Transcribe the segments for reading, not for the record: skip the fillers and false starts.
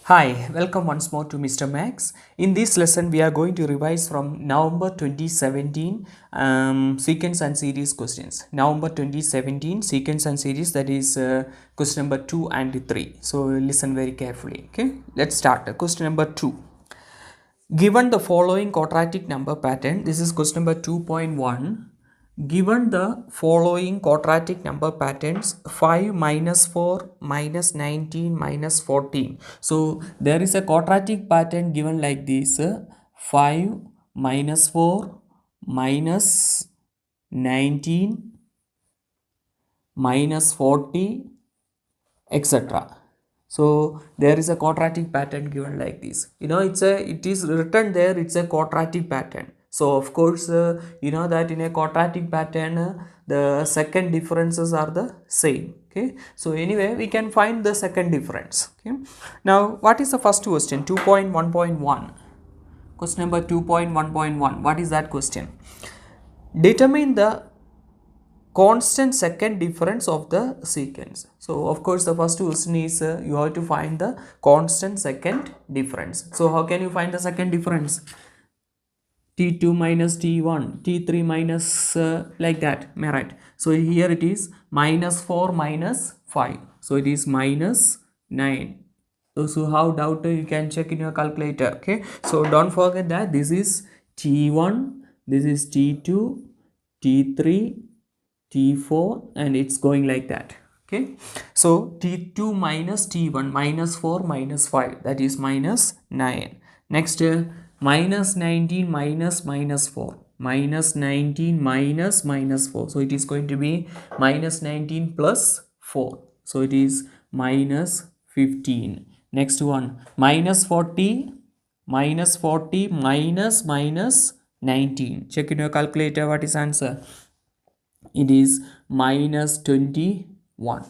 Hi, welcome once more to Mr. Max. In this lesson, we are going to revise from November 2017 sequence and series questions. November 2017 sequence and series, that is question number 2 and 3. So listen very carefully. Okay, let's start. Question number 2. Given the following quadratic number pattern, this is question number 2.1. Given the following quadratic number patterns 5 minus 4 minus 19 minus 14. So there is a quadratic pattern given like this 5 minus 4 minus 19 minus 40 etc. So there is a quadratic pattern given like this. It is written there, it's a quadratic pattern. So of course that in a quadratic pattern the second differences are the same. Okay, so anyway we can find the second difference. Okay, now what is the first question? 2.1.1. question number 2.1.1. what is that question? Determine the constant second difference of the sequence. So of course the first question is you have to find the constant second difference. So how can you find the second difference? T2 minus T1, T3 minus like that, right? So here it is minus 4 minus 5. So it is minus 9. Those who have doubt, you can check in your calculator. Okay, so don't forget that this is T1, this is T2, T3, T4, and it's going like that. Okay, so T2 minus T1 minus 4 minus 5, that is minus 9. Next minus 19 minus minus 4, minus 19 minus minus 4, so it is going to be minus 19 plus 4, so it is minus 15. Next one, minus 40 minus 40 minus minus 19. Check in your calculator, what is answer? It is minus 21.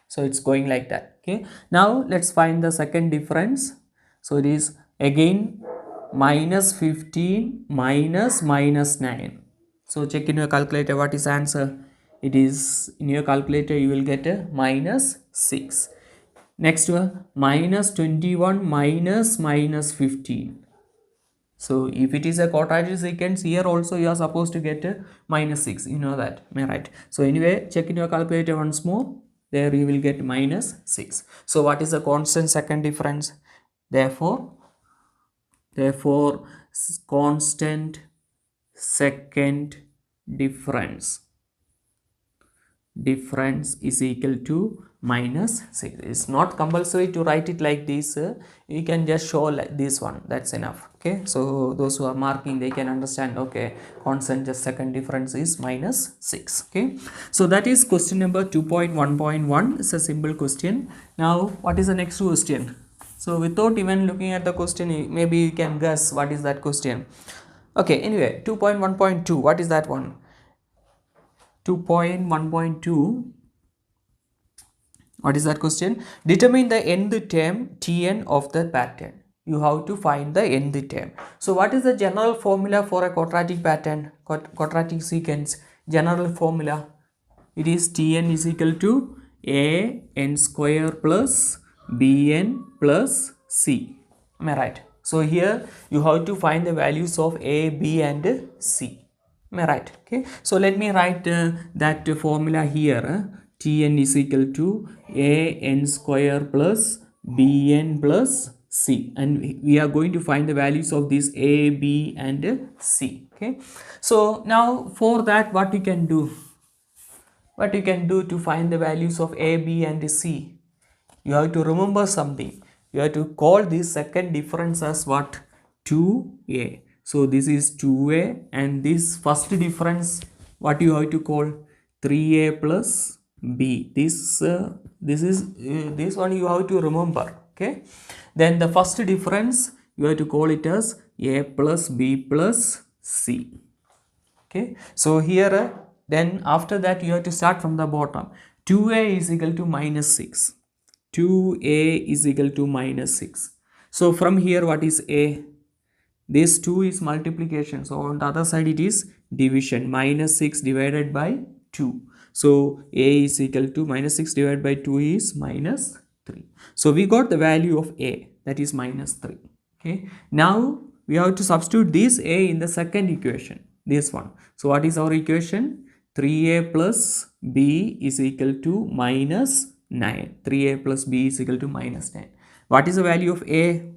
So it's going like that. Okay, now let's find the second difference. So it is again minus 15 minus minus 9. So check in your calculator, what is answer? It is, in your calculator you will get a minus 6. Next one, minus 21 minus minus 15. So if it is a quadratic sequence, here also you are supposed to get a minus 6. You know that, right? So anyway, check in your calculator once more. There you will get minus 6. So what is the constant second difference? Therefore constant second difference is equal to minus 6. It's not compulsory to write it like this. You can just show like this one, that's enough. Okay, so those who are marking, they can understand, okay, constant just second difference is minus 6. Okay, so that is question number 2.1.1. it's a simple question. Now what is the next question? So without even looking at the question, maybe you can guess what is that question. Okay, anyway, 2.1.2. what is that one? 2.1.2. what is that question? Determine the nth term Tn of the pattern. You have to find the nth term. So what is the general formula for a quadratic pattern, quadratic sequence? General formula, it is Tn is equal to a n square plus bn plus c. Am I right? So here you have to find the values of a, b and c. Am I right? Okay, so let me write that formula here. Tn is equal to a n square plus bn plus c, and we are going to find the values of these a, b and c. Okay, so now for that, what you can do to find the values of a, b and c, you have to remember something. You have to call this second difference as what? 2a. So this is 2a, and this first difference, what you have to call? 3a plus b. This one you have to remember. Okay, then the first difference you have to call it as a plus b plus c. Okay, so here then after that you have to start from the bottom. 2a is equal to minus 6. 2a is equal to minus 6. So from here, what is a? This 2 is multiplication, so on the other side it is division. Minus 6 divided by 2. So a is equal to minus 6 divided by 2 is minus 3. So we got the value of a, that is minus 3. Okay, now we have to substitute this a in the second equation, this one. So what is our equation? 3a plus b is equal to minus 9. 3a plus b is equal to minus 9. What is the value of a?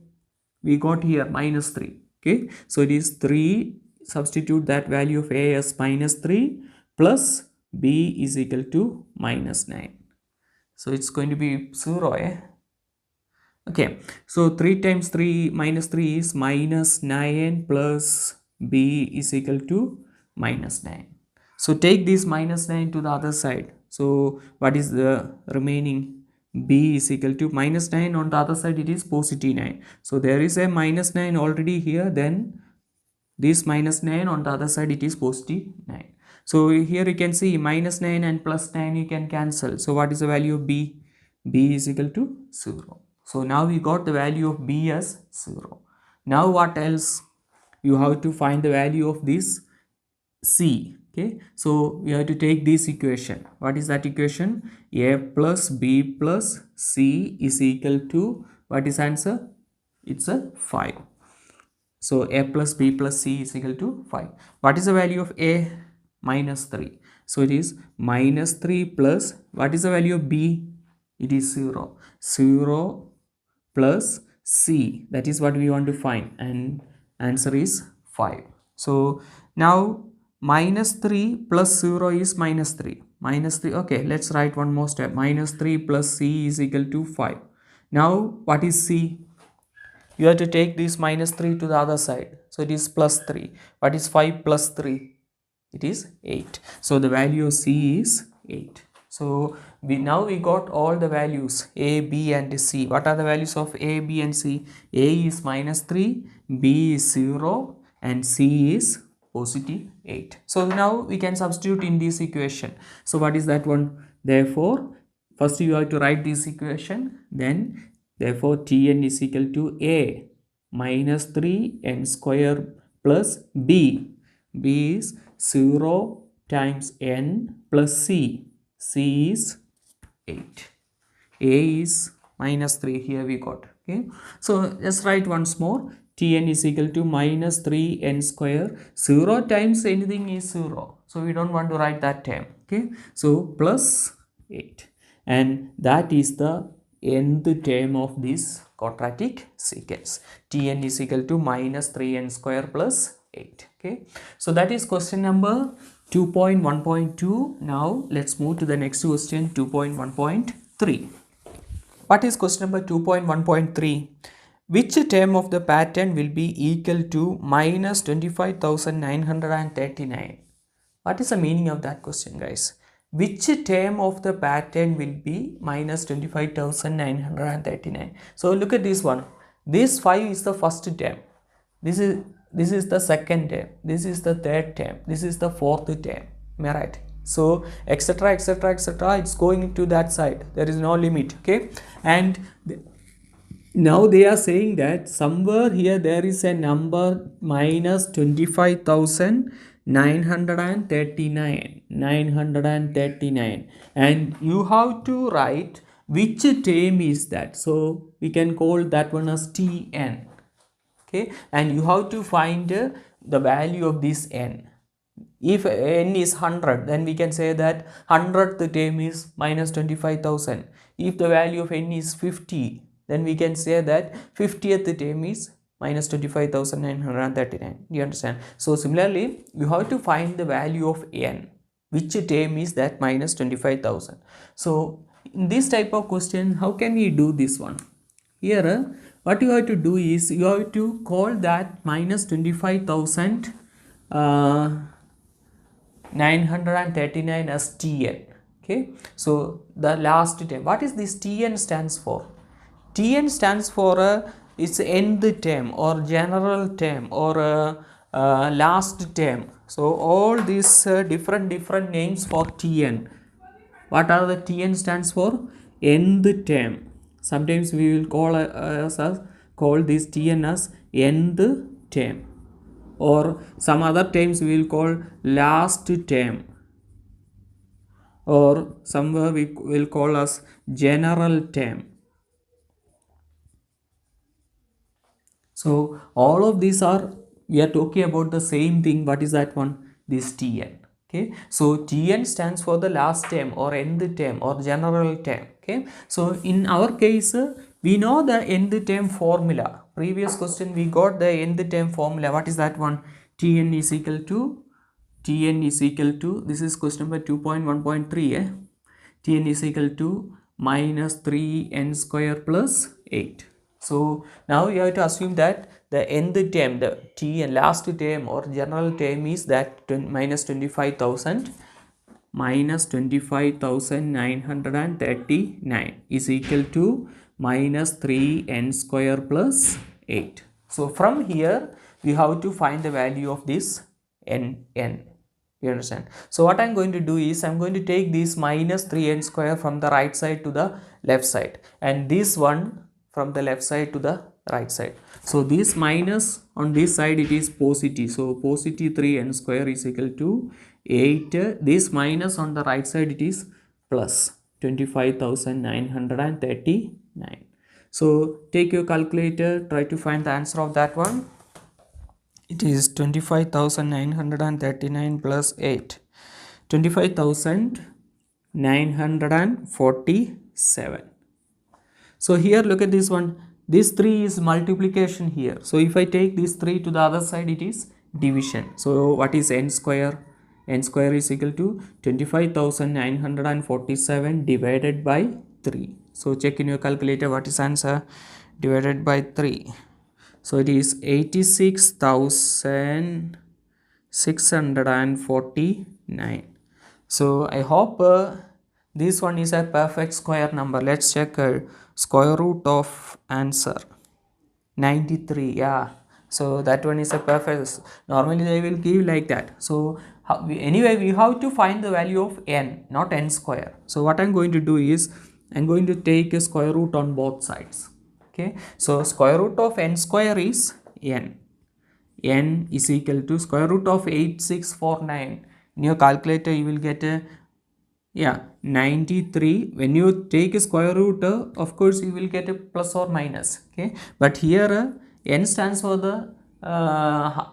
We got here minus 3. Okay, so it is 3. Substitute that value of a as minus 3 plus b is equal to minus 9. So it's going to be 0, okay, so 3 times 3 minus 3 is minus 9 plus b is equal to minus 9. So take this minus 9 to the other side. So what is the remaining? B is equal to minus 9, on the other side it is positive 9. So there is a minus 9 already here, then this minus 9 on the other side it is positive 9. So here you can see minus 9 and plus 9 you can cancel. So what is the value of b? B is equal to 0. So now we got the value of b as 0. Now what else? You have to find the value of this c. Okay, so we have to take this equation. What is that equation? A plus b plus c is equal to, what is answer? It's a 5. So a plus b plus c is equal to 5. What is the value of a? Minus 3. So it is minus 3 plus, what is the value of b? It is 0. 0 plus c, that is what we want to find, and answer is 5. So now minus 3 plus 0 is minus 3. Minus 3, okay, let's write one more step. Minus 3 plus c is equal to 5. Now what is c? You have to take this minus 3 to the other side. So it is plus 3. What is 5 plus 3? It is 8. So the value of c is 8. So now we got all the values a, b and c. What are the values of a, b and c? A is minus 3, b is 0 and c is positive 8. So now we can substitute in this equation. So what is that one? Therefore, first you have to write this equation, then therefore Tn is equal to a minus 3n square plus b. B is 0 times n plus c. C is 8. A is minus 3, here we got. Okay, so let's write once more. Tn is equal to minus 3n square. 0 times anything is 0. So we don't want to write that term. Okay, so plus 8. And that is the nth term of this quadratic sequence. Tn is equal to minus 3n square plus 8. Okay, so that is question number 2.1.2. Now let's move to the next question, 2.1.3. What is question number 2.1.3? Which term of the pattern will be equal to minus 25,939? What is the meaning of that question, guys? Which term of the pattern will be minus 25,939? So look at this one. This 5 is the first term. This is the second term. This is the third term. This is the fourth term. Am I right? So etc, etc, etc, it's going to that side. There is no limit. Okay, and now they are saying that somewhere here there is a number minus 25,939, and you have to write which term is that. So we can call that one as Tn. Okay, and you have to find the value of this n. If n is 100, then we can say that 100th term is minus 25,000. If the value of n is 50, then we can say that 50th term is minus 25,939. Do you understand? So similarly, you have to find the value of n. Which term is that minus 25,000? So in this type of question, how can we do this one? Here, what you have to do is you have to call that minus 25,939 as Tn. Okay, so the last term. What is this Tn stands for? Tn stands for its nth term or general term or last term. So all these different names for Tn. What are the Tn stands for? Nth term. Sometimes we will call this Tn as nth term, or some other terms we will call last term, or somewhere we will call as general term. So all of these are, we are talking about the same thing. What is that one? This Tn. Okay, so Tn stands for the last term or nth term or general term. Okay, so in our case we know the nth term formula. Previous question we got the nth term formula. What is that one? Tn is equal to this is question number 2.1.3. Tn is equal to minus 3n square plus 8. So now you have to assume that the nth term, the Tn last term or general term is that minus 25,939 is equal to minus 3n square plus 8. So from here we have to find the value of this n. You understand? So what I'm going to do is I'm going to take this minus 3n square from the right side to the left side, and this one from the left side to the right side. So this minus on this side it is positive. So positive 3n square is equal to 8. This minus on the right side it is plus 25,939. So take your calculator, try to find the answer of that one. It is 25,939 plus 8. 25,947. So here look at this one. This 3 is multiplication here. So if I take this 3 to the other side, it is division. So what is n square? N square is equal to 25,947 divided by 3. So check in your calculator what is answer divided by 3. So it is 86,649. So I hope this one is a perfect square number. Let's check square root of answer 93. Yeah, so that one is a perfect. Normally they will give like that. So anyway we have to find the value of n, not n square. So what I'm going to do is I'm going to take a square root on both sides. Okay, so square root of n square is n. N is equal to square root of 8649. In your calculator you will get a 93. When you take a square root, of course you will get a plus or minus. Okay, but here n stands for the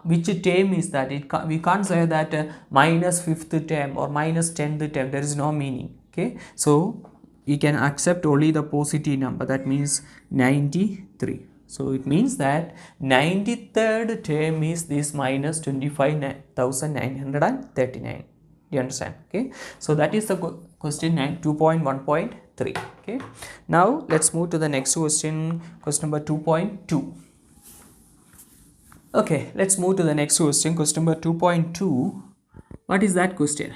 which term is that? We can't say that minus 5th term or minus 10th term. There is no meaning. Okay, so we can accept only the positive number, that means 93. So it means that 93rd term is this minus 25,939. You understand? Okay, so that is the question 2.1.3. okay, now let's move to the next question, question number 2.2. okay, let's move to the next question, question number 2.2. what is that question?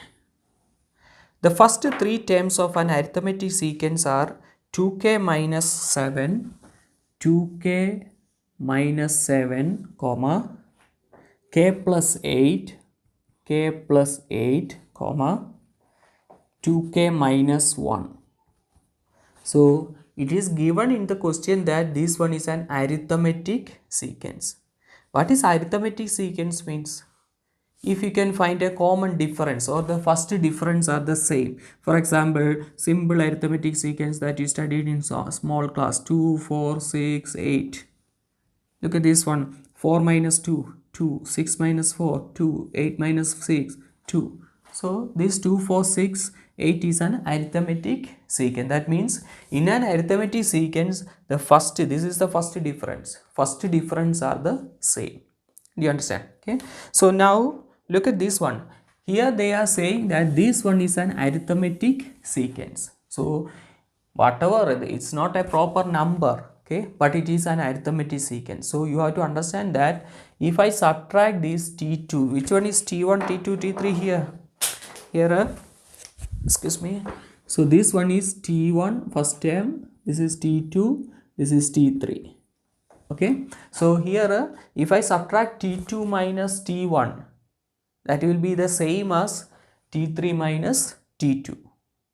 The first three terms of an arithmetic sequence are 2k minus 7, 2k minus 7, comma, k plus 8, comma, 2k minus 1. So it is given in the question that this one is an arithmetic sequence. What is arithmetic sequence means? If you can find a common difference or the first difference are the same. For example, simple arithmetic sequence that you studied in small class, 2, 4, 6, 8. Look at this one, 4 minus 2, 2, 6 minus 4, 2, 8 minus 6, 2. So this 2, 4, 6, 8 is an arithmetic sequence. That means in an arithmetic sequence, this is the first difference. First difference are the same. Do you understand? Okay. So now look at this one. Here they are saying that this one is an arithmetic sequence. So whatever, it's not a proper number, okay, but it is an arithmetic sequence. So you have to understand that if I subtract this T2, which one is T1, T2, T3 here? Here, excuse me. So this one is T1 first term, this is T2, this is T3. Okay, so here if I subtract T2 minus T1, that will be the same as T3 minus T2.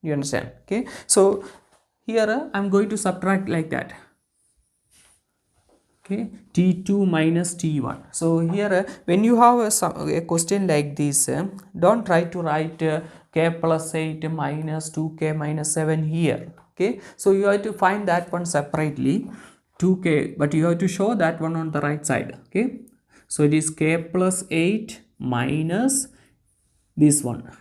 You understand? Okay, so here I am going to subtract like that. Okay, T2 minus T1. So here when you have a question like this, don't try to write k plus 8 minus 2k minus 7 here. Okay, so you have to find that one separately. 2k, but you have to show that one on the right side. Okay, so it is k plus 8 minus this one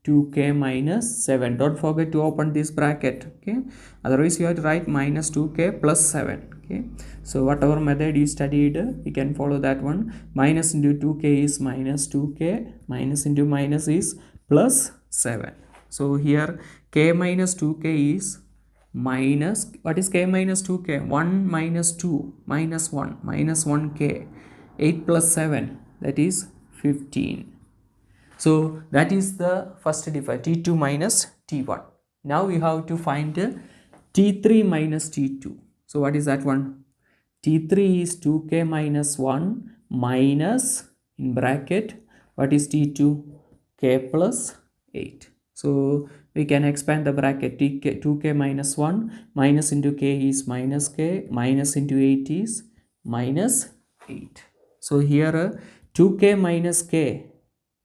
2k minus 7. Don't forget to open this bracket. Okay, otherwise you have to write minus 2k plus 7. Okay, so whatever method you studied, you can follow that one. Minus into 2k is minus 2k, minus into minus is plus 7. So here k minus 2k is minus, what is k minus 2k? 1 minus 2 minus 1 minus 1k. 8 plus 7, that is 15. So that is the first difference, T2 minus T1. Now we have to find T3 minus T2. So what is that one? T3 is 2k minus 1 minus, in bracket, what is T2? K plus 8. So we can expand the bracket. 2k minus 1 minus into k is minus k, minus into 8 is minus 8. So here 2k minus k,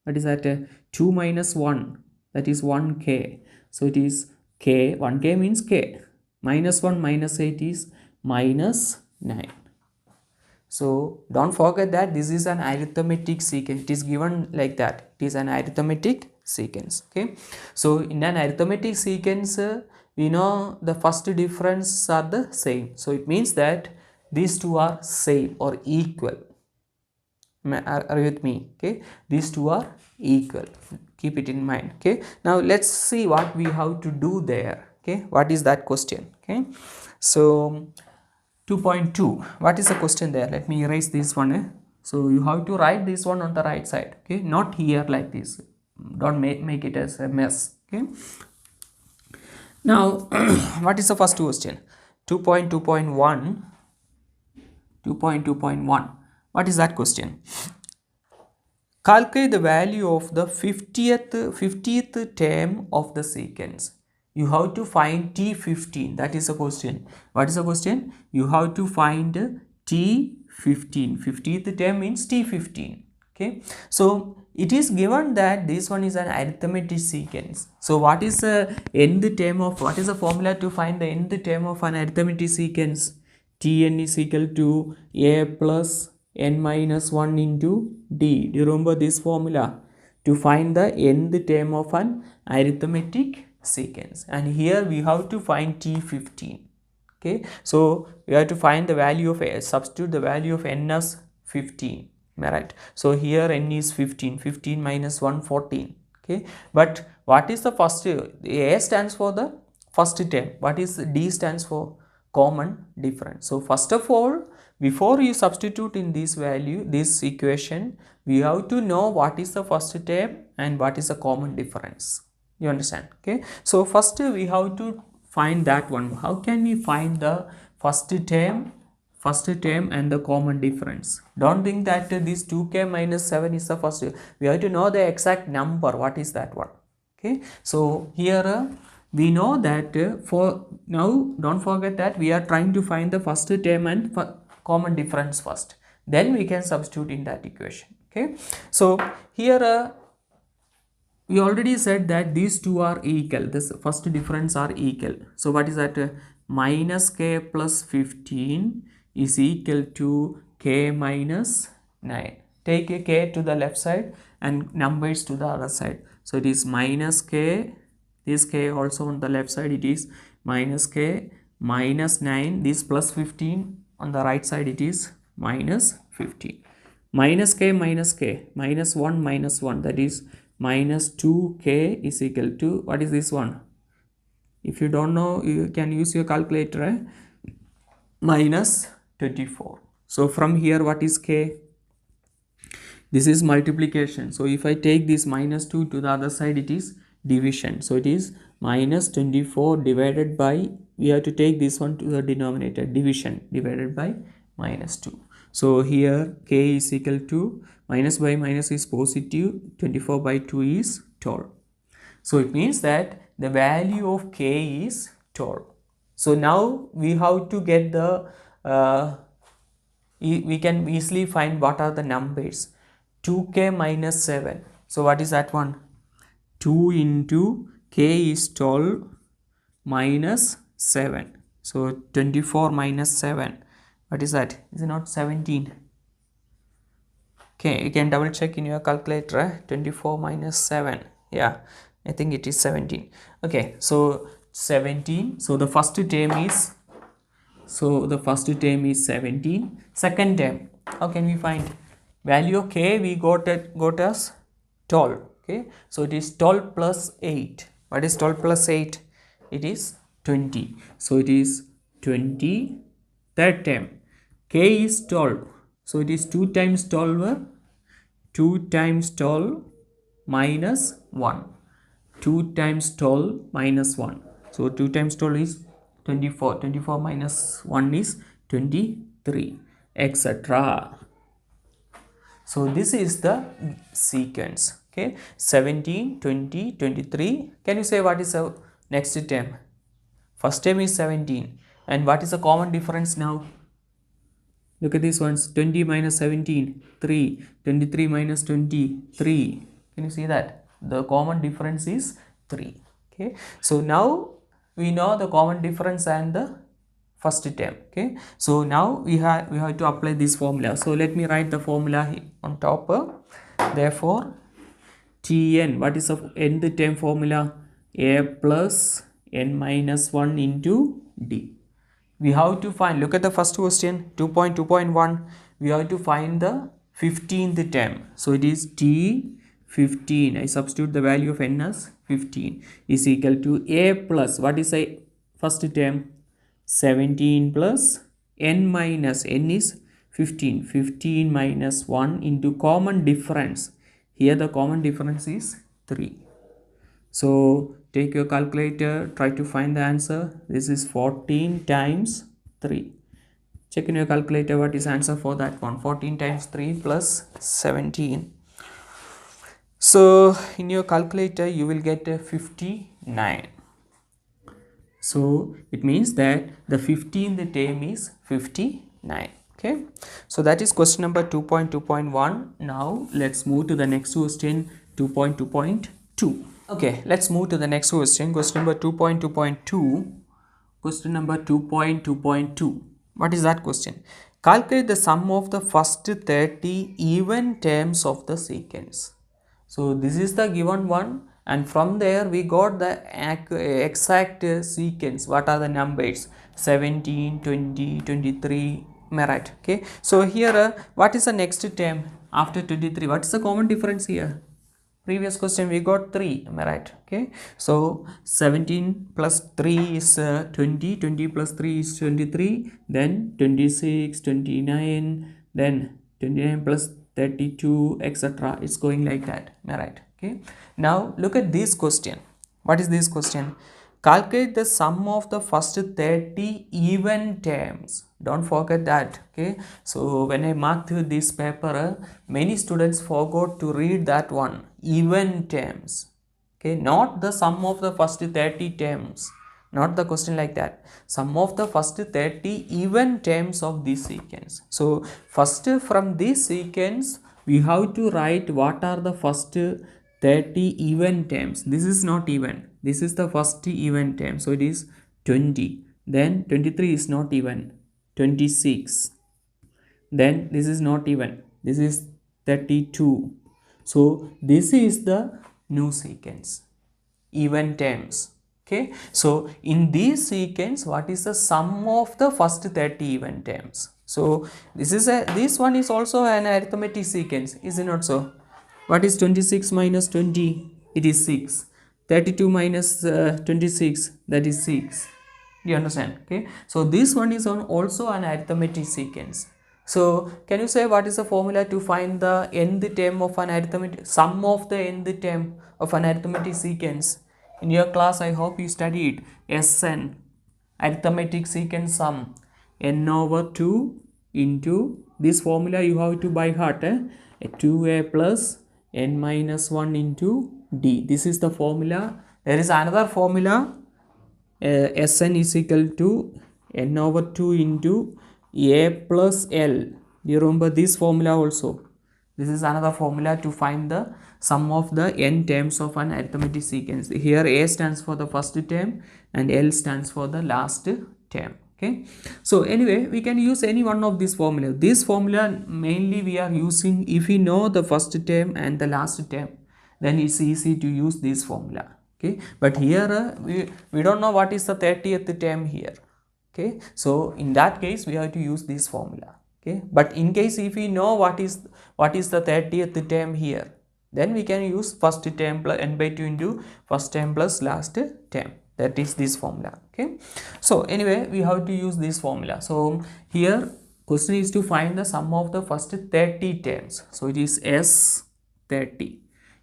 what is that? 2 minus 1, that is 1k. So it is k, 1k means k. Minus 1 minus 8 is minus 9. So don't forget that this is an arithmetic sequence. It is given like that. It is an arithmetic sequence. Okay. So in an arithmetic sequence, we know the first difference are the same. So it means that these two are same or equal. Are you with me? Okay, these two are equal. Keep it in mind. Okay, now let's see what we have to do there. Okay, what is that question? Okay, so 2.2, what is the question there? Let me erase this one. So you have to write this one on the right side. Okay, not here like this. Don't make it as a mess. Okay, now what is the first question? 2.2.1. 2.2.1. What is that question? Calculate the value of the 50th term of the sequence. You have to find T15. That is the question. What is the question? You have to find T15. 50th term means T15. Okay. So it is given that this one is an arithmetic sequence. So what is the nth term of, what is the formula to find the nth term of an arithmetic sequence? Tn is equal to a plus n minus 1 into d. Do you remember this formula? To find the nth term of an arithmetic sequence. And here we have to find T15. Okay. So we have to find the value of a, substitute the value of n as 15. Am I right? So here n is 15. 15 minus 1, 14. Okay. But what is the first? A stands for the first term. What is D stands for? Common difference. So first of all, before you substitute in this value, this equation, we have to know what is the first term and what is the common difference. You understand? Okay. So first we have to find that one. How can we find the first term and the common difference? Don't think that this 2k minus 7 is the first. We have to know the exact number. What is that one? Okay. So here we know that for now, don't forget that we are trying to find the first term and common difference first. Then we can substitute in that equation. Okay. So here we already said that these two are equal. This first difference are equal. So what is that? Minus k plus 15 is equal to k minus 9. Take a k to the left side and numbers to the other side. So it is minus k. This k also on the left side, it is minus k minus 9. This plus 15 on the right side, it is minus 15. Minus k minus 1 minus 1, that is minus 2k is equal to, what is this one? If you don't know, you can use your calculator. Minus 24. So from here, what is k? This is multiplication. So if I take this minus 2 to the other side, it is division. So it is minus 24 divided by, we have to take this one to the denominator, division divided by minus 2. So here k is equal to, minus by minus is positive, 24 by 2 is 12. So it means that the value of k is 12. So now we have to get the, we can easily find what are the numbers. 2k minus 7. So what is that one? 2 into k is 12 minus 7. So 24 minus 7. What is that? Is it not 17? Okay, you can double check in your calculator. 24 minus 7. Yeah, I think it is 17. Okay, so 17. So the first term is 17. Second term, how can we find? Value of k we got as 12. Okay, so it is 12 plus 8. What is 12 plus 8? It is 20. So it is 20. Third term, k is 12. So it is 2 times 12. 2 times 12 minus 1. 2 times 12 minus 1. So 2 times 12 is 24. 24 minus 1 is 23, etc. So this is the sequence. Okay, 17, 20, 23. Can you say what is the next term? First term is 17. And what is the common difference now? Look at these ones. 20 minus 17, 3. 23 minus 20, 3. Can you see that? The common difference is 3. Okay. So now we know the common difference and the first term. Okay. So now we have to apply this formula. So let me write the formula here on top. Therefore, Tn, what is the nth term formula? A plus n minus 1 into d. We have to find, look at the first question, 2.2.1, we have to find the 15th term. So it is T 15, I substitute the value of n as 15, is equal to A plus, what is the first term? 17 plus n minus, n is 15, 15 minus 1 into common difference. Here the common difference is 3. So take your calculator, try to find the answer. This is 14 times 3. Check in your calculator what is answer for that one. 14 times 3 plus 17. So in your calculator you will get a 59. So it means that the 15th term is 59. Okay. So that is question number 2.2.1. Now let's move to the next question, 2.2.2. Okay, let's move to the next question. Question number 2.2.2. Question number 2.2.2. What is that question? Calculate the sum of the first 30 even terms of the sequence. So this is the given one, and from there we got the exact sequence. What are the numbers? 17, 20, 23. Am I right? Okay. So here what is the next term after 23? What is the common difference here? Previous question we got 3. Am I right? Okay. So 17 plus 3 is 20. 20 plus 3 is 23. Then 26, 29. Then 29 plus 32, etc. It's going like that. Am I right? Okay. Now look at this question. What is this question? Calculate the sum of the first 30 even terms. Don't forget that. Okay. So when I marked this paper, many students forgot to read that one. Even terms. Okay. Not the sum of the first 30 terms. Not the question like that. Sum of the first 30 even terms of this sequence. So first from this sequence we have to write what are the first 30 even terms. This is not even. This is the first even term. So it is 20. Then 23 is not even. 26. Then this is not even. This is 32. So this is the new sequence. Even terms. Okay. So in this sequence, what is the sum of the first 30 even terms? So this one is also an arithmetic sequence, is it not so? What is 26 minus 20? It is 6. 32 minus 26, that is 6. Do you understand? Okay. So this one is also an arithmetic sequence. So can you say what is the formula to find the nth term of an arithmetic, sum of the nth term of an arithmetic sequence? In your class, I hope you studied SN, arithmetic sequence sum, n over 2 into this formula you have to by heart, 2a plus n minus 1 into d. This is the formula. There is another formula, Sn is equal to n over 2 into a plus l. Do you remember this formula also? This is another formula to find the sum of the n terms of an arithmetic sequence. Here a stands for the first term and l stands for the last term. Okay, so anyway, we can use any one of these formula. This formula mainly we are using if we know the first term and the last term, then it's easy to use this formula. Okay, but here we don't know what is the 30th term here. Okay, so in that case we have to use this formula. Okay, but in case if we know what is the 30th term here, then we can use first term plus n by 2 into first term plus last term. That is this formula. Okay, so anyway, we have to use this formula. So here question is to find the sum of the first 30 terms. So it is S30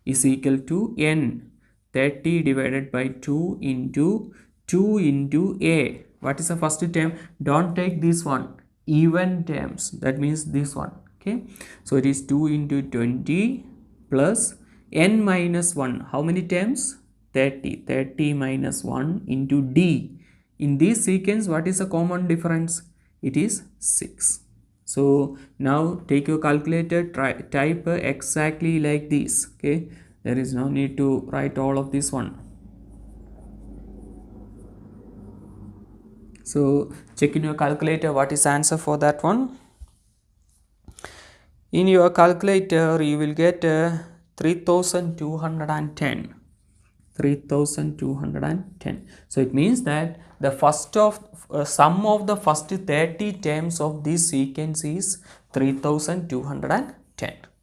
is equal to n 30 divided by 2 into a. What is the first term? Don't take this one, even terms, that means this one. Okay, so it is 2 into 20 plus n minus 1. How many terms? 30 minus 1 into d. In this sequence, what is the common difference? It is 6. So now take your calculator, type exactly like this. Okay, there is no need to write all of this one. So check in your calculator what is answer for that one. In your calculator you will get 3210. 3210. So it means that the first of sum of the first 30 terms of this sequence is 3210.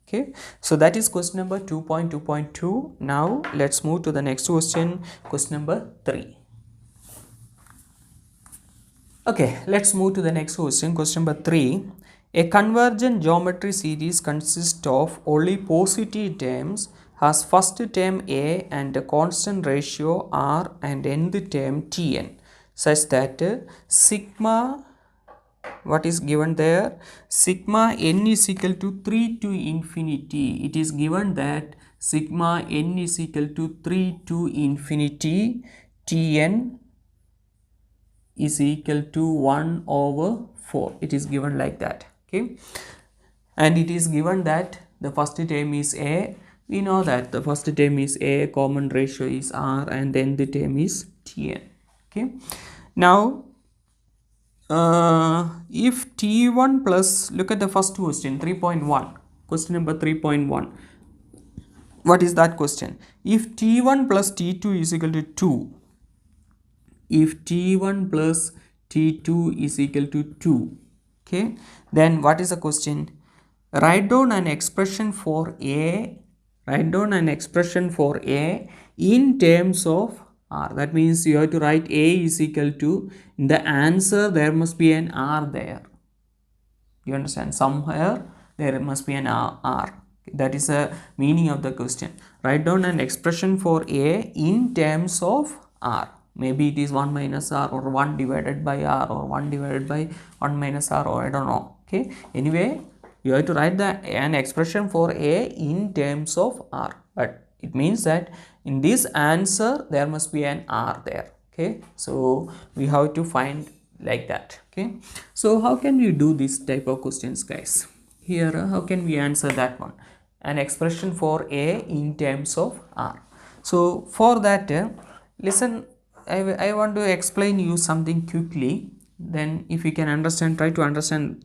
Okay, so that is question number 2.2.2. Now let's move to the next question, question number 3. Okay, let's move to the next question, question number 3. A convergent geometry series consists of only positive terms, has first term a and a constant ratio r and nth term tn, such that sigma, what is given there, sigma n is equal to 3 to infinity. It is given that sigma n is equal to 3 to infinity, tn is equal to 1 over 4. It is given like that. Okay, and it is given that the first term is a. We know that the first term is a, common ratio is r, and then the term is tn. Okay, now if t1 plus, look at the first question, 3.1, question number 3.1. What is that question? If t1 plus t2 is equal to 2, if t1 plus t2 is equal to 2, okay, then what is the question? Write down an expression for a, write down an expression for a in terms of r. That means you have to write a is equal to, in the answer there must be an r there. You understand? Somewhere there must be an r. That is the meaning of the question. Write down an expression for a in terms of r. Maybe it is 1 minus r, or 1 divided by r, or 1 divided by 1 minus r, or I don't know. Okay, anyway, you have to write an expression for a in terms of r, but it means that in this answer there must be an r there. Okay, so we have to find like that. Okay, so how can we do this type of questions, guys? Here how can we answer that one? An expression for a in terms of r. So for that, listen, I want to explain you something quickly, then if you can understand, try to understand.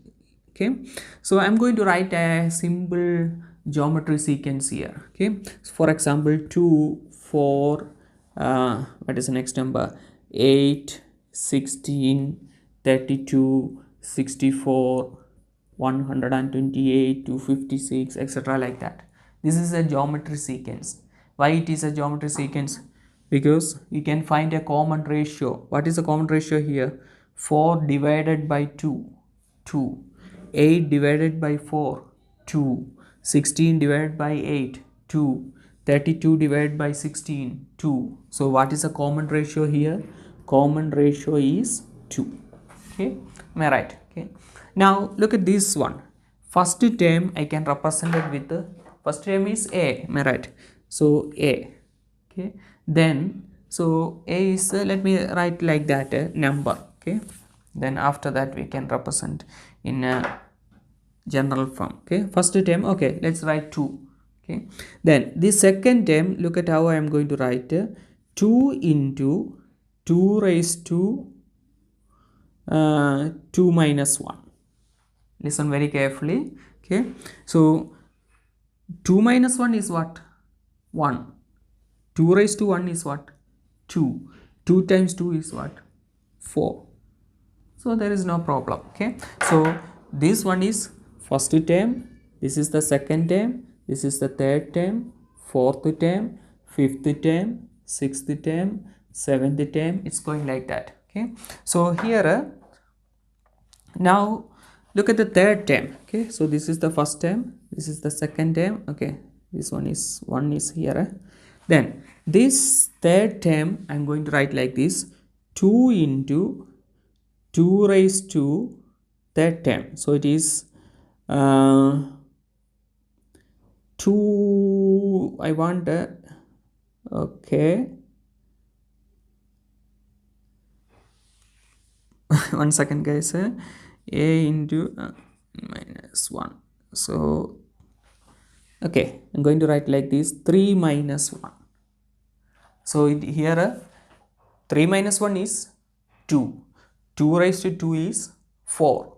Okay, so I'm going to write a simple geometry sequence here. Okay, so for example 2 4 what is the next number, 8 16 32 64 128 256, etc., like that. This is a geometry sequence. Why it is a geometry sequence? Because you can find a common ratio. What is the common ratio here? 4 divided by 2, 2. 8 divided by 4, 2. 16 divided by 8, 2. 32 divided by 16, 2. So what is the common ratio here? Common ratio is 2. Okay, am I right? Okay, now look at this one. First term I can represent it with the first term is a, am I right? So a. Okay, then so a is let me write like that, number. Okay, then after that we can represent in a general form. Okay, first term, okay, let's write 2. Okay, then the second term, look at how I am going to write 2 into 2 raised to 2 minus 1. Listen very carefully. Okay, so 2 minus 1 is what? 1. 2 raised to 1 is what? 2. 2 times 2 is what? 4. So there is no problem. Okay, so this one is first term, this is the second term, this is the third term, fourth term, fifth term, sixth term, seventh term. It's going like that. Okay, so here now look at the third term. Okay, so this is the first term, this is the second term. Okay, this one is here. Then this third term I'm going to write like this: 2 into 2 raised to third term. So it is 2. I want okay. One second, guys. A into minus 1. So okay, I'm going to write like this: 3 minus 1. So here 3 minus 1 is 2. 2 raised to 2 is 4.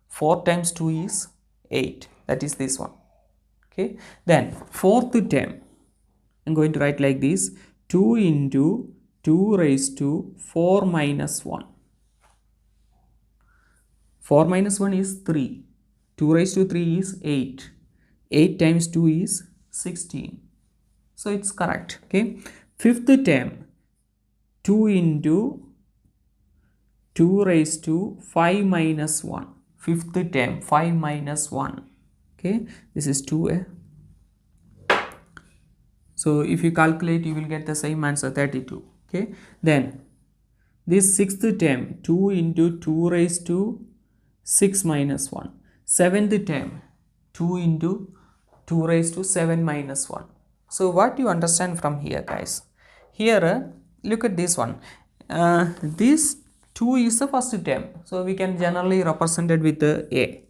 4 times 2 is 8. That is this one. Okay, then fourth term I'm going to write like this: 2 into 2 raised to 4 minus 1. 4 minus 1 is 3. 2 raised to 3 is 8. 8 times 2 is 16. So it's correct. Okay, fifth term: 2 into 2 raised to 5 minus 1. Fifth term, 5 minus 1. Okay, this is 2a. So if you calculate, you will get the same answer, 32. Okay, then this sixth term: 2 into 2 raised to 6 minus 1. Seventh term: 2 into 2 raised to 7 minus 1. So what you understand from here, guys? Here look at this one. This 2 is the first term, so we can generally represent it with the a.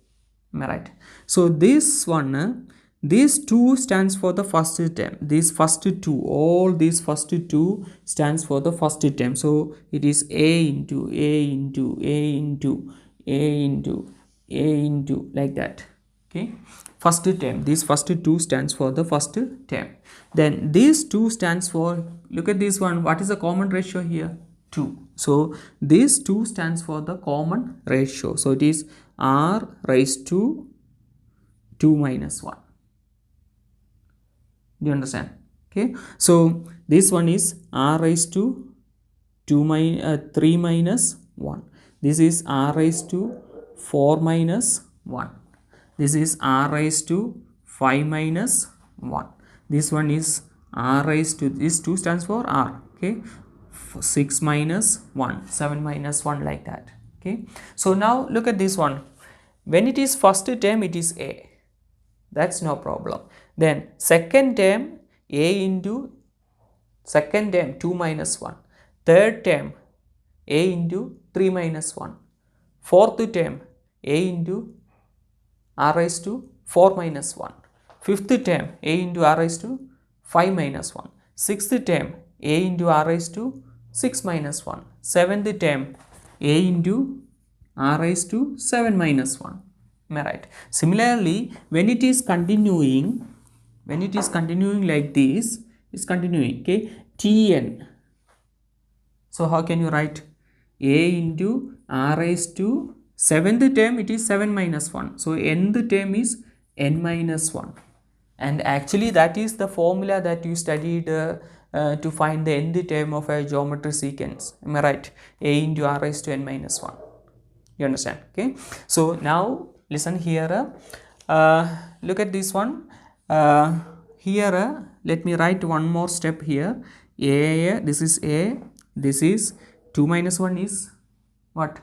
Am I right? So this one, this 2 stands for the first term. These first 2, all these first 2 stands for the first term. So it is a into a into a into a into a into like that. Okay, first term, this first 2 stands for the first term. Then this 2 stands for, look at this one, what is the common ratio here? 2. So this 2 stands for the common ratio. So it is r raised to 2 minus 1. Do you understand? Okay, so this one is r raised to 3 minus 1. This is r raised to 4 minus 1. This is r raised to 5 minus 1. This one is r raised to, this 2 stands for r. Okay, 6 minus 1, 7 minus 1, like that. Okay, so now look at this one. When it is first term, it is a. That's no problem. Then second term, a into second term 2 minus 1. Third term, a into 3 minus 1. Fourth term, a into r raised to 4 minus 1. Fifth term, a into r raised to 5 minus 1. Sixth term, a into r raised to 6 minus 1. Seventh term, a into r raised to 7 minus 1. Am I right? Similarly, when it is continuing like this, it's continuing. Okay, tn. So how can you write? A into r raised to 7th term, it is 7 minus 1. So nth term is n minus 1. And actually that is the formula that you studied to find the nth term of a geometry sequence. Am I right? A into r raised to n minus 1. You understand? Okay, so now listen here. Look at this one. Here let me write one more step here. A, this is a, this is 2 minus 1 is what?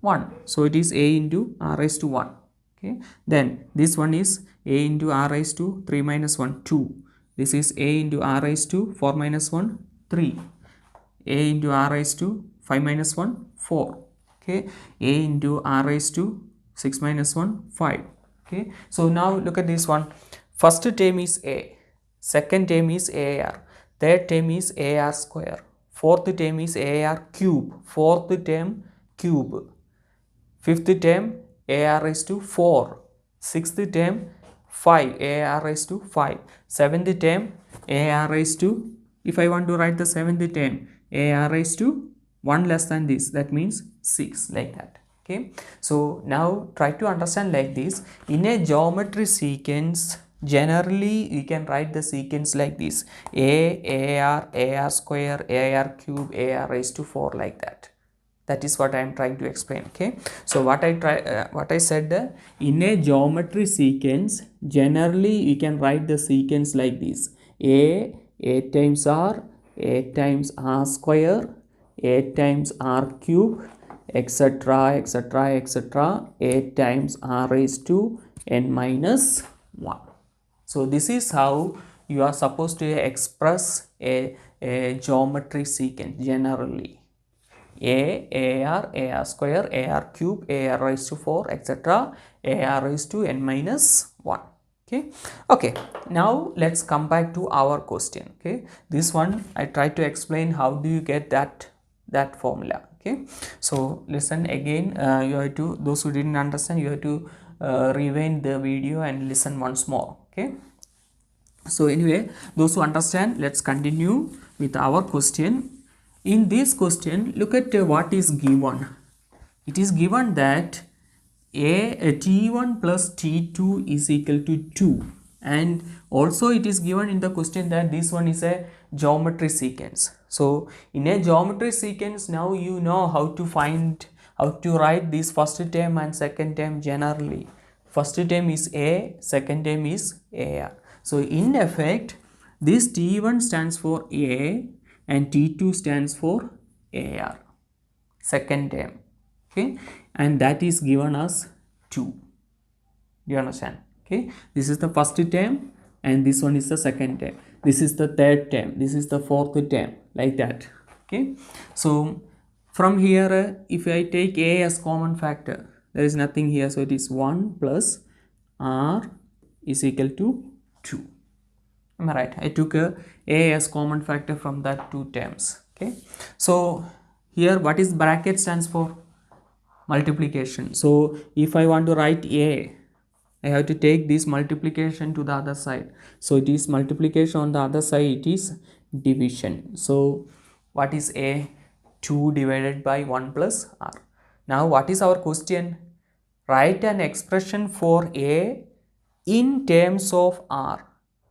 1. So it is a into r raised to 1. Okay, then this one is a into r raised to 3 minus 1, 2. This is a into r raised to 4 minus 1, 3. A into r raised to 5 minus 1, 4. Okay, a into r raised to 6 minus 1, 5. Okay, so now look at this one. First term is a, second term is AR, third term is AR square, fourth term is AR cube, fourth term cube, Fifth term AR raised to 4. Sixth term 5 AR raised to 5. Seventh term AR raised to, if I want to write the seventh term, AR raised to 1 less than this, that means 6, like that. Okay, so now try to understand like this. In a geometry sequence, generally we can write the sequence like this: AR square, AR cube, AR raised to 4, like that. That is what I am trying to explain. Okay, so what I said, in a geometry sequence, generally we can write the sequence like this: a times r, a times r square, a times r cube, etc, etc, etc, a times r raised to n minus 1. So this is how you are supposed to express a geometry sequence generally: AR square, AR cube, AR raised to 4, etc., AR raised to n minus 1. Okay, now let's come back to our question. Okay, this one I try to explain how do you get that formula. Okay, so listen again, you have to, those who didn't understand, you have to rewind the video and listen once more. Okay, so anyway, those who understand, let's continue with our question. In this question, look at what is given. It is given that a t1 plus t2 is equal to 2, and also it is given in the question that this one is a geometry sequence. So in a geometry sequence, now you know how to write this first term and second term generally. First term is a, second term is ar. So in effect, this t1 stands for a and t2 stands for ar, second term. Okay, and that is given as 2. Do you understand? Okay, this is the first term and this one is the second term, this is the third term, this is the fourth term, like that. Okay, so from here, if I take a as common factor, there is nothing here, so it is 1 plus r is equal to 2. Am I right? I took a as common factor from that two terms. Okay, so here what is bracket stands for? Multiplication. So if I want to write a, I have to take this multiplication to the other side. So it is multiplication, on the other side it is division. So what is a? 2 divided by 1 plus r. Now what is our question? Write an expression for a in terms of r.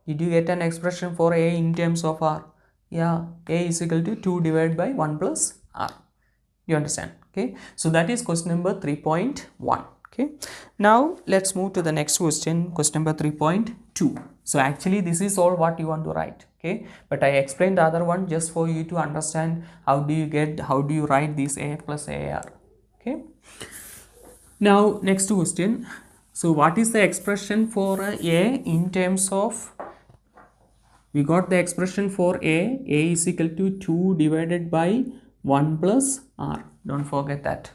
Did you get an expression for a in terms of r? Yeah, a is equal to 2 divided by 1 plus r. You understand? Okay, so that is question number 3.1. Okay, now let's move to the next question, question number 3.2. So actually this is all what you want to write. Okay, but I explained the other one just for you to understand how do you write this a plus ar. Okay, now next question. So what is the expression for a in terms of, we got the expression for a is equal to 2 divided by 1 plus r. Don't forget that.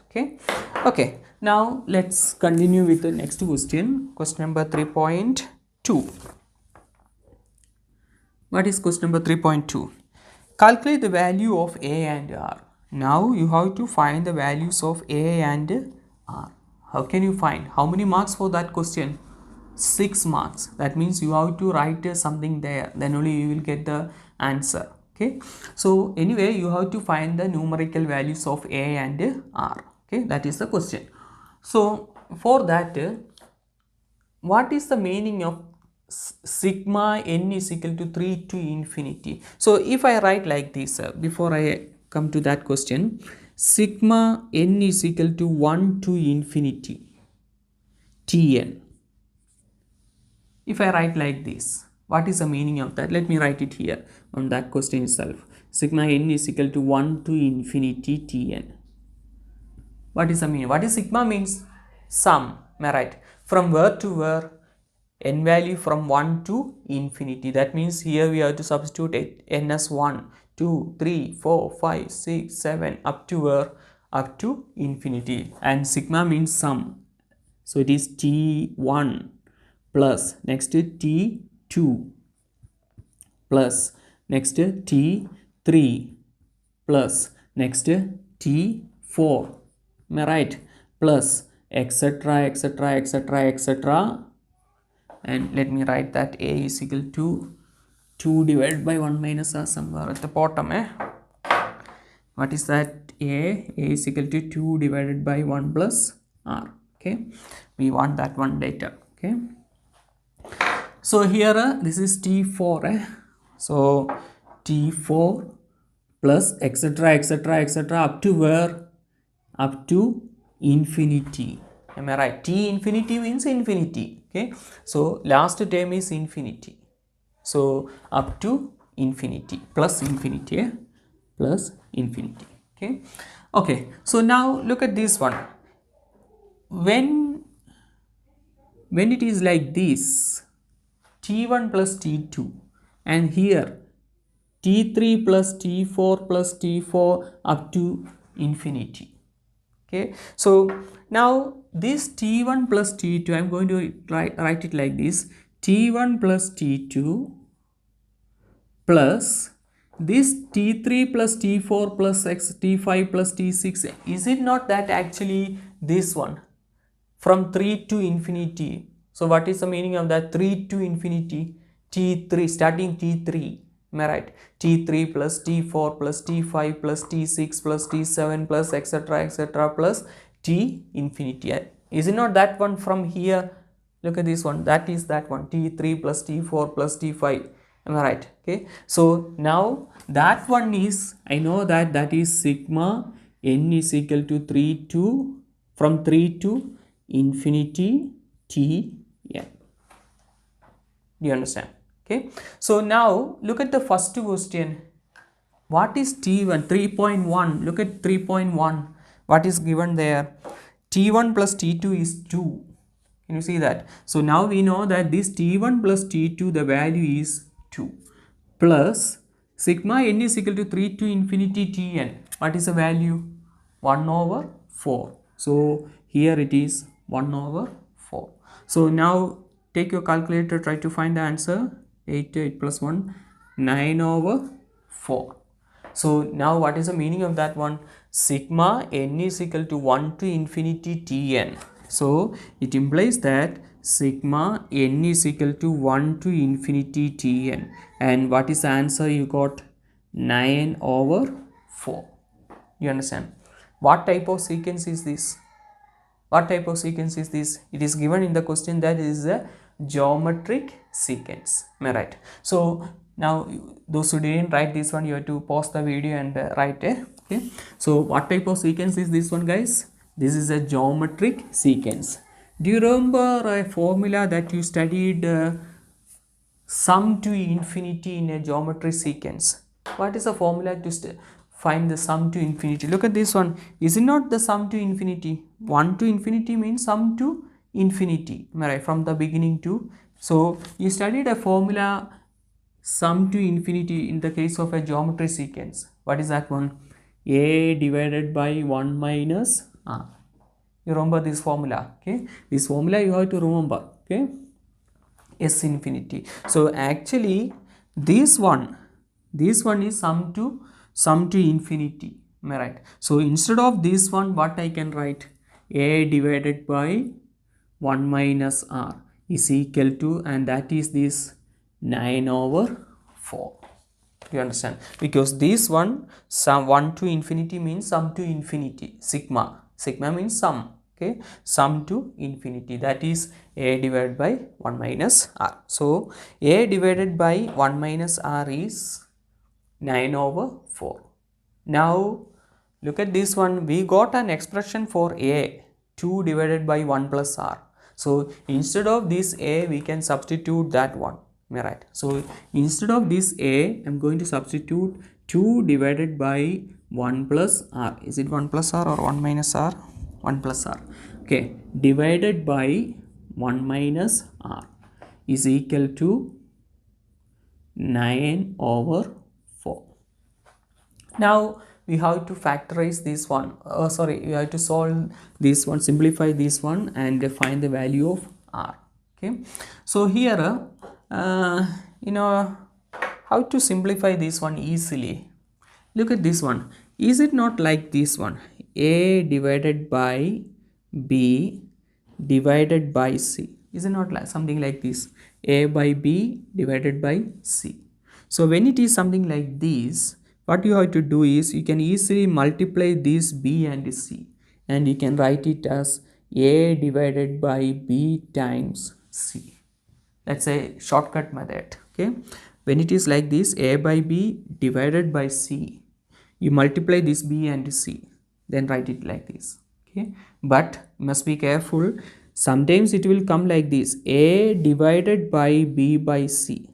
Okay, now let's continue with the next question, question number 3.2. What is question number 3.2? Calculate the value of a and r. Now you have to find the values of a and r. How can you find? How many marks for that question? 6 marks. That means you have to write something there, then only you will get the answer. Okay, so anyway, you have to find the numerical values of a and r. Okay, that is the question. So for that, what is the meaning of sigma n is equal to 3 to infinity? So if I write like this, before I come to that question, sigma n is equal to 1 to infinity Tn. If I write like this, what is the meaning of that? Let me write it here on that question itself. Sigma n is equal to 1 to infinity Tn. What is the meaning? What is sigma means? Sum. Am I right? From where to where? N value from 1 to infinity. That means here we have to substitute n as 1, 2, 3, 4, 5, 6, 7, up to where? Up to infinity. And sigma means sum. So it is T1 plus next T2 plus next T3 plus next T4. Am I right? plus etc etc etc etc, and let me write that a is equal to 2 divided by 1 minus r somewhere at the bottom. What is that? A is equal to 2 divided by 1 plus r. Okay, we want that one later. Okay, so here this is t4, so t4 plus etc etc etc up to where? Up to infinity. Am I right? T infinity means infinity. Okay, so last term is infinity, so up to infinity plus infinity, plus infinity. Okay, okay, so now look at this one. When it is like this, t1 plus t2, and here t3 plus t4 plus t4 up to infinity. Okay, so now this t1 plus t2, I am going to write it like this: t1 plus t2 plus this t3 plus t4 plus t5 plus t6. Is it not that actually this one from 3 to infinity? So what is the meaning of that? 3 to infinity, t3 starting t3. Am I right? t3 plus t4 plus t5 plus t6 plus t7 plus etc etc plus t infinity. Is it not that one from here? Look at this one, that is that one, t3 plus t4 plus t5. Am I right? Okay, so now that one is, I know that that is sigma n is equal to 3 to from 3 to infinity t n. Do you understand? Okay, so now look at the first question. What is t1? 3.1. Look at 3.1. What is given there? t1 plus t2 is 2. Can you see that? So now we know that this t1 plus t2, the value is 2, plus sigma n is equal to 3 to infinity tn. What is the value? 1 over 4. So here it is 1 over 4. So now take your calculator, try to find the answer. 8 plus 1, 9 over 4. So now what is the meaning of that one? Sigma n is equal to 1 to infinity tn. So it implies that sigma n is equal to 1 to infinity tn. And what is the answer you got? 9 over 4. You understand? What type of sequence is this? What type of sequence is this? It is given in the question that it is a geometric sequence. Am I right? So now those who didn't write this one, you have to pause the video and write it. Okay, so what type of sequence is this one, guys? This is a geometric sequence. Do you remember a formula that you studied, sum to infinity in a geometric sequence? What is the formula to find the sum to infinity? Look at this one. Is it not the sum to infinity? 1 to infinity means sum to infinity, right, from the beginning to. So you studied a formula, sum to infinity, in the case of a geometry sequence. What is that one? A divided by 1 minus r. You remember this formula? Okay, this formula you have to remember. Okay, s infinity. So actually this one is sum to infinity. Am I right? So instead of this one, what I can write? A divided by 1 minus r is equal to, and that is this 9 over 4. You understand? Because this one, sum 1 to infinity means sum to infinity. Sigma means sum. Okay, sum to infinity, that is a divided by 1 minus r. So a divided by 1 minus r is 9 over 4. Now look at this one. We got an expression for a, 2 divided by 1 plus r. So instead of this a, we can substitute that one. Am I right? So instead of this a, I'm going to substitute 2 divided by 1 plus r. Is it 1 plus r or 1 minus r? 1 plus r. Okay, divided by 1 minus r is equal to 9 over 4. Now we have to factorize this one. We have to solve this one, simplify this one, and find the value of r. Okay, so here how to simplify this one easily? Look at this one. Is it not like this one? A divided by B divided by C. Is it not like something like this? A by B divided by C. So when it is something like this, what you have to do is you can easily multiply this B and C, and you can write it as A divided by B times C. That's a shortcut method. Okay, when it is like this, A by B divided by C, you multiply this B and C, then write it like this. Okay, but must be careful, sometimes it will come like this, A divided by B by C.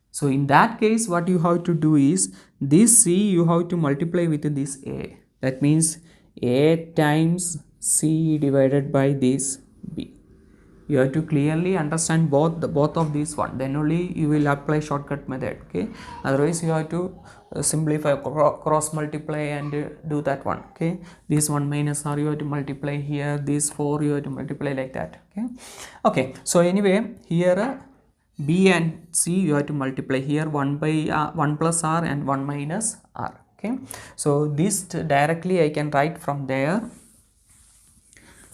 So in that case, what you have to do is this C you have to multiply with this A. That means A times C divided by this B. You have to clearly understand both of these one, then only you will apply shortcut method. Okay, otherwise you have to simplify, cross multiply and do that one. Okay, this 1 minus R you have to multiply here, this 4 you have to multiply like that. Okay, so anyway here B and C you have to multiply here 1 by 1 plus R and 1 minus R. Okay, so this directly I can write from there.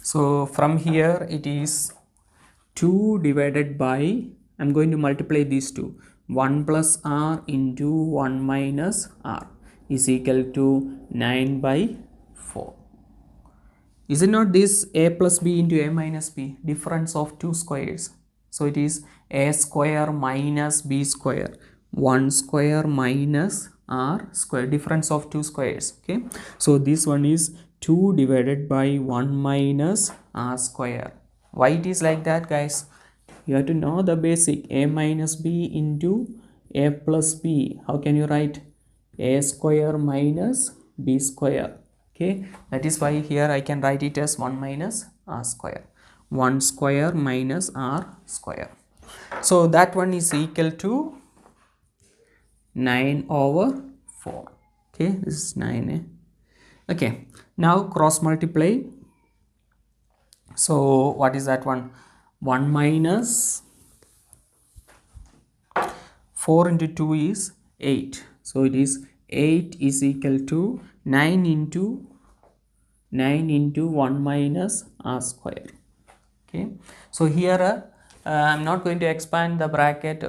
So from here it is 2 divided by, I'm going to multiply these two, 1 plus R into 1 minus R is equal to 9 by 4. Is it not this A plus B into A minus B, difference of two squares? So it is A square minus B square, 1 square minus R square, difference of two squares. Okay, so this one is 2 divided by 1 minus R square. Why it is like that, guys? You have to know the basic. A minus B into A plus B. How can you write? A square minus B square. Okay, that is why here I can write it as 1 minus R square. 1 square minus R square. So that one is equal to 9 over 4. Okay, this is 9. Okay, now cross multiply. So what is that one? 1 minus 4 into 2 is 8. So it is 8 is equal to 9 into 1 minus R square. Okay, so here I'm not going to expand the bracket.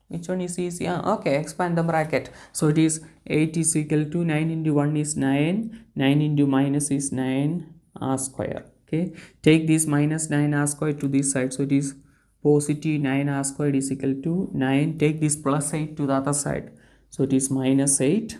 Which one is easy? Okay, expand the bracket. So it is 8 is equal to 9 into 1 is 9, 9 into minus is 9 R square. Okay, take this minus 9 R square to this side, so it is positive 9 R squared is equal to 9. Take this plus 8 to the other side, so it is minus 8.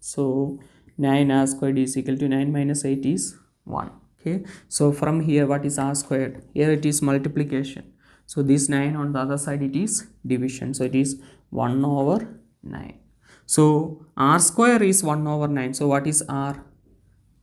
So 9 R squared is equal to 9 minus 8 is 1. Okay, so from here what is R squared? Here it is multiplication, so this 9 on the other side it is division, so it is 1 over 9. So R square is 1 over 9. So what is R?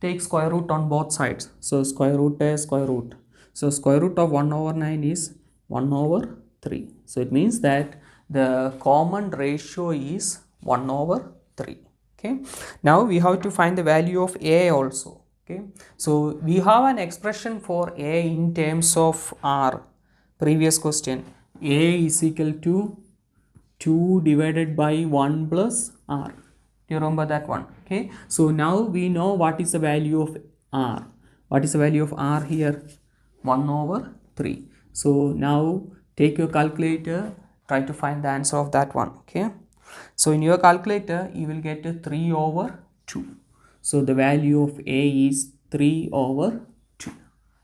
Take square root on both sides. So square root is square root. So square root of 1 over 9 is 1 over 3. So it means that the common ratio is 1 over 3. Okay. Now we have to find the value of A also. Okay. So we have an expression for A in terms of R. Previous question. A is equal to 2 divided by 1 plus R. You remember that one? Okay, so now we know what is the value of R. What is the value of R here? 1 over 3. So now take your calculator, try to find the answer of that one. Okay, so in your calculator you will get 3 over 2. So the value of A is 3 over 2.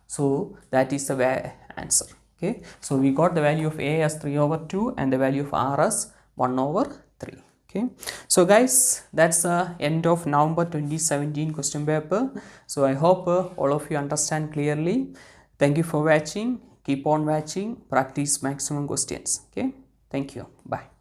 So that is the answer. Okay, so we got the value of A as 3 over 2 and the value of R as 1 over 3. Okay, so guys, that's the end of November 2017 question paper. So I hope all of you understand clearly. Thank you for watching. Keep on watching. Practice maximum questions. Okay, thank you. Bye.